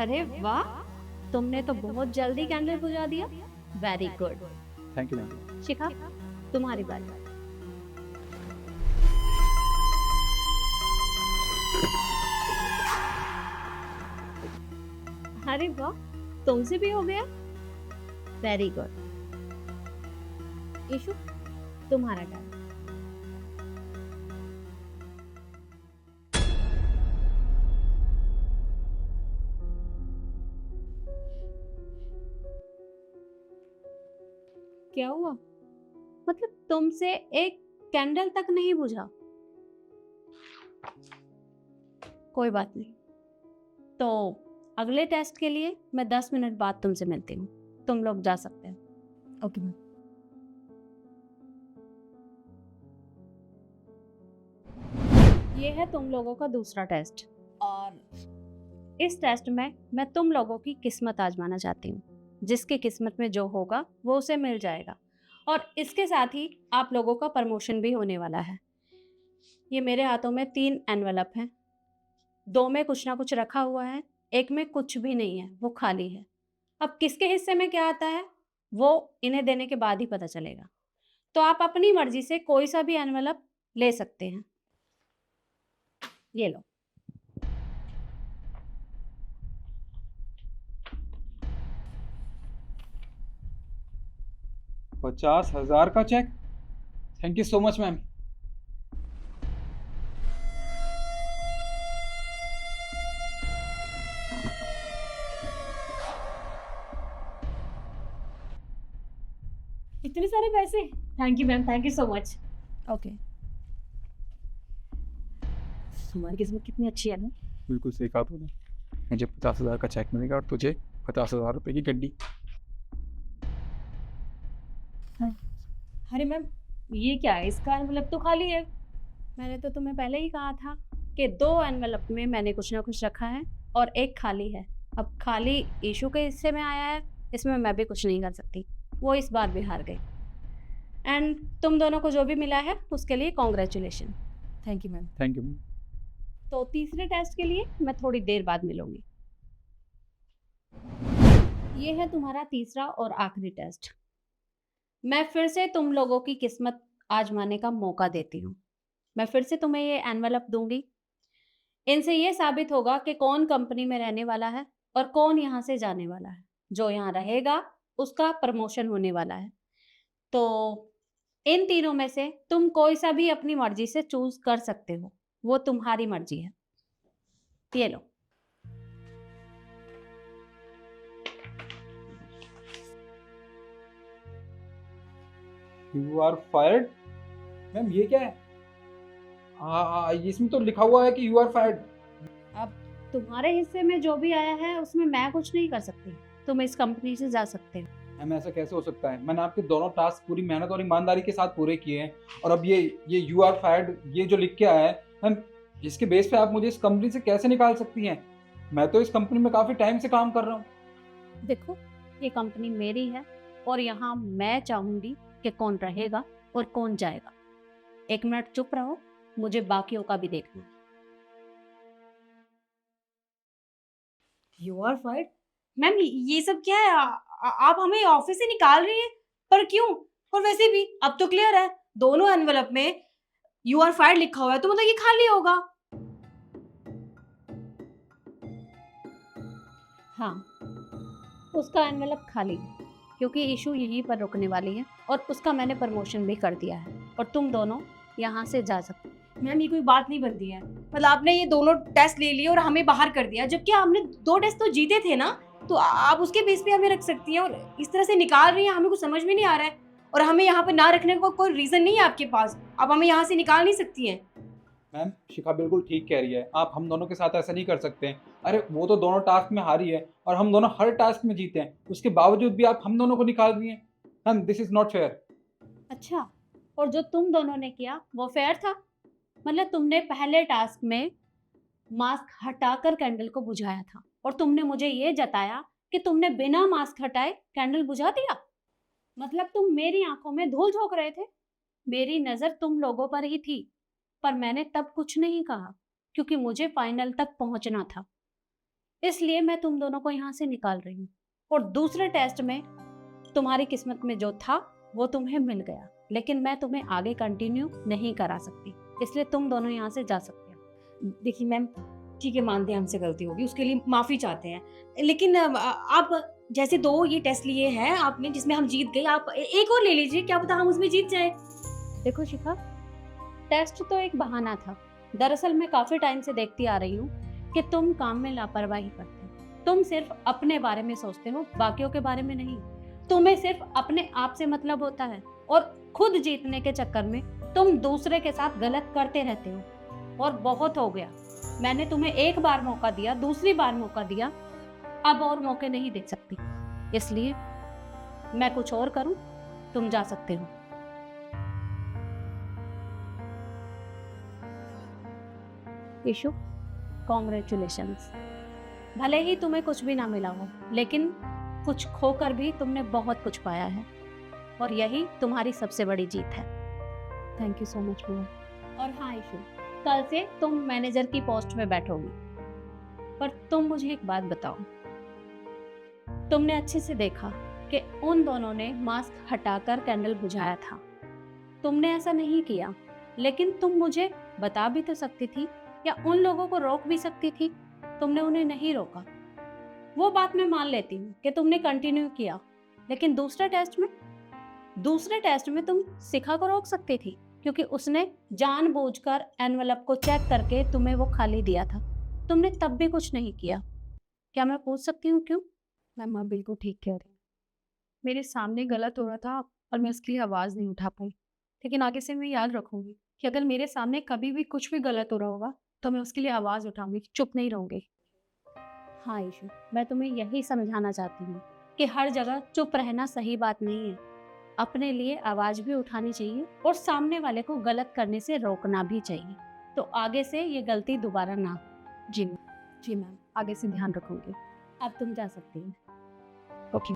अरे वाह, तुमने तो बहुत जल्दी कैंडल बुझा दिया। Very good. Thank you ma'am. Shikha, तुम्हारी बारी। अरे वाह, तुमसे भी हो गया। Very good. ईशु, तुम्हारा टर्न। क्या हुआ? मतलब तुमसे एक कैंडल तक नहीं बुझा? कोई बात नहीं। तो अगले टेस्ट के लिए मैं 10 मिनट बाद तुमसे मिलती हूँ। तुम लोग जा सकते हैं। Okay ma'am. ये है तुम लोगों का दूसरा टेस्ट, और इस टेस्ट में मैं तुम लोगों की किस्मत आजमाना चाहती हूँ। जिसकी किस्मत में जो होगा वो उसे मिल जाएगा, और इसके साथ ही आप लोगों का प्रमोशन भी होने वाला है। ये मेरे हाथों में 3 एनवेलप हैं। 2 में कुछ ना कुछ रखा हुआ है, एक में कुछ भी नहीं है, वो खाली है। अब किसके हिस्से में क्या आता है वो इन्हें देने के बाद ही पता चलेगा। तो आप अपनी मर्जी से कोई सा भी एनवेलप ले सकते हैं। ये लो। $50,000 का check. Thank you so much ma'am. इतने सारे पैसे, thank you ma'am, thank you so much. Okay. हमारी किस्मत कितनी अच्छी है ना। बिल्कुल सही कहा तूने। मुझे 50,000 का चेक मिलेगा और तुझे 50,000 रुपए की गड्डी। अरे मैम, ये क्या है? इसका एनवेलप तो खाली है। मैंने तो तुम्हें पहले ही कहा था कि 2 एनवेलप में मैंने कुछ ना कुछ रखा है और एक खाली है। अब खाली इशू के हिस्से में आया है, इसमें मैं भी कुछ नहीं कर सकती। वो इस बार भी हार गई। एंड तुम दोनों को जो भी मिला है उसके लिए congratulation. Thank you ma'am. Thank you. तो तीसरे टेस्ट के लिए मैं थोड़ी देर बाद मिलूंगी। ये है तुम्हारा तीसरा और आखिरी टेस्ट। मैं फिर से तुम लोगों की किस्मत आजमाने का मौका देती हूँ। मैं फिर से तुम्हें ये एनवेलप दूंगी। इनसे ये साबित होगा कि कौन कंपनी में रहने वाला है और कौन यहाँ से जाने वाला है। जो यहाँ रहेगा उसका प्रमोशन होने वाला है। तो इन तीनों में से तुम कोई सा भी अपनी मर्जी से चूज कर सकते हो, वो तुम्हारी मर्जी है। ये लो। You are fired. मैम ये क्या है? इसमें तो लिखा हुआ है कि यू आर फायर्ड। अब तुम्हारे हिस्से में जो भी आया है उसमें मैं कुछ नहीं कर सकती। तुम इस कंपनी से जा सकते हो। मैम ऐसा कैसे हो सकता है? मैंने आपके दोनों टास्क पूरी मेहनत और ईमानदारी के साथ पूरे किए हैं, और अब ये यू आर फायर्ड ये जो लिख के आया है मैम, जिसके बेस पे आप मुझे इस कंपनी से कैसे निकाल सकती हैं? मैं तो इस कंपनी में काफी टाइम से काम कर रहा हूँ। देखो, ये कंपनी मेरी है और यहाँ मैं चाहूंगी कि कौन रहेगा और कौन जाएगा। 1 मिनट चुप रहो, मुझे बाकियों का भी देखना है। You are FIDE. मैम ये सब क्या है? आप हमें ऑफिस से निकाल रही हैं, पर क्यों? और वैसे भी अब तो क्लियर है, दोनों एनवेलप में यू आर फाइड लिखा हुआ है, तो मतलब ये खाली होगा। हाँ, उसका एनवेलप खाली है क्योंकि इशू यहीं पर रुकने वाली है और उसका मैंने प्रमोशन भी कर दिया है और तुम दोनों यहाँ से जा सकते हो। मैम ये कोई बात नहीं बनती है। मतलब आपने ये दोनों टेस्ट ले लिए और हमें बाहर कर दिया, जबकि हमने 2 टेस्ट तो जीते थे ना। तो आप उसके बेस पे हमें रख सकती हैं, और इस तरह से निकाल रही हैं, हमें कुछ समझ में नहीं आ रहा है। और हमें यहाँ पे ना रखने का कोई रीजन नहीं है आपके पास। आप हमें यहाँ से निकाल नहीं सकती हैं। मैम शिखा बिल्कुल ठीक कह रही है, आप हम दोनों के साथ ऐसा नहीं कर सकते हैं। अरे वो तो दोनों टास्क में हारी है और हम दोनों हर टास्क में जीते हैं, उसके बावजूद भी आप हम दोनों को निकाल रही हैं। Ma'am this is not fair. अच्छा, और जो तुम दोनों ने किया वो फेयर था? मतलब तुमने पहले टास्क में मास्क हटाकर कैंडल को बुझाया था और तुमने मुझे ये जताया कि तुमने बिना मास्क हटाए कैंडल बुझा दिया। मतलब तुम मेरी आंखों में धूल झोंक रहे थे। मेरी नजर तुम लोगों पर ही थी, पर मैंने तब कुछ नहीं कहा क्योंकि मुझे फाइनल तक पहुंचना था। इसलिए मैं तुम दोनों को यहाँ से निकाल रही हूँ। और दूसरे टेस्ट में तुम्हारी किस्मत में जो था वो तुम्हें मिल गया, लेकिन मैं तुम्हें आगे कंटिन्यू नहीं करा सकती, इसलिए तुम दोनों यहाँ से जा सकते हो। देखिए मैम, ठीक है, मानते हैं हमसे गलती होगी, उसके लिए माफ़ी चाहते हैं, लेकिन आप जैसे 2 ये टेस्ट लिए हैं आपने जिसमें हम जीत गए, आप एक और ले लीजिए, क्या पता हम उसमें जीत जाए। देखो शिखा, टेस्ट तो एक बहाना था। दरअसल मैं काफी टाइम से देखती आ रही हूँ कि तुम काम में लापरवाही करते हो। तुम सिर्फ अपने बारे में सोचते हो, बाकियों के बारे में नहीं। तुम्हें सिर्फ अपने आप से मतलब होता है और खुद जीतने के चक्कर में तुम दूसरे के साथ गलत करते रहते हो। और बहुत हो गया, मैंने तुम्हें एक बार मौका दिया, दूसरी बार मौका दिया, अब और मौके नहीं दे सकती, इसलिए मैं कुछ और करूं, तुम जा सकते हो। ईशु, कॉन्ग्रेचुलेशंस। भले ही तुम्हें कुछ भी ना मिला हो, लेकिन कुछ खोकर भी तुमने बहुत कुछ पाया है, और यही तुम्हारी सबसे बड़ी जीत है। थैंक यू सो मच बुआ। और हाँ ईशु, कल से तुम मैनेजर की पोस्ट में बैठोगी। पर तुम मुझे एक बात बताओ, तुमने अच्छे से देखा कि उन दोनों ने मास्क हटाकर कैंडल बुझाया था। तुमने ऐसा नहीं किया, लेकिन तुम मुझे बता भी तो सकती थी, या उन लोगों को रोक भी सकती थी। तुमने उन्हें नहीं रोका। वो बात मैं मान लेती हूँ कि तुमने कंटिन्यू किया, लेकिन दूसरे टेस्ट में तुम शिखा को रोक सकती थी, क्योंकि उसने जानबूझकर एनवेलप को चेक करके तुम्हें वो खाली दिया था। तुमने तब भी कुछ नहीं किया। क्या मैं पूछ सकती हूँ क्यों? मैम आप बिल्कुल ठीक कह रही हैं। मेरे सामने गलत हो रहा था और मैं उसके लिए आवाज़ नहीं उठा पाई, लेकिन आगे से मैं याद रखूंगी कि अगर मेरे सामने कभी भी कुछ भी गलत हो रहा होगा तो मैं उसके लिए आवाज़ उठाऊंगी, चुप नहीं रहूंगी। हाँ ईशु, मैं तुम्हें यही समझाना चाहती हूँ कि हर जगह चुप रहना सही बात नहीं है। अपने लिए आवाज भी उठानी चाहिए और सामने वाले को गलत करने से रोकना भी चाहिए, तो आगे से ये गलती दोबारा ना हो। जी मैम, आगे से ध्यान रखूंगी। अब तुम जा सकती हो। ओके।